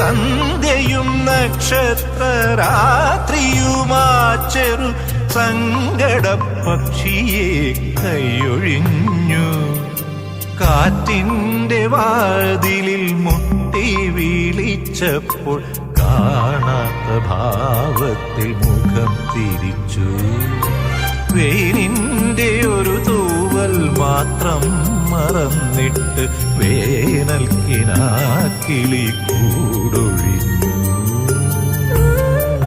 സന്ധ്യയും നക്ഷത്രരാത്രിയുമാ ചെറു സങ്കടപ്പക്ഷിയെ കൈയൊഴിഞ്ഞു. കാറ്റിന്റെ വാതിലിൽ മുട്ടി വിളിച്ചപ്പോൾ കാണാത്ത ഭാവത്തിൽ മുഖം തിരിച്ചു. വെയിലിന്റെ ഒരു തൂവൽ മാത്രം മറന്നിട്ട് വേനൽക്കിനാക്കിളി കൂടൊഴിഞ്ഞു.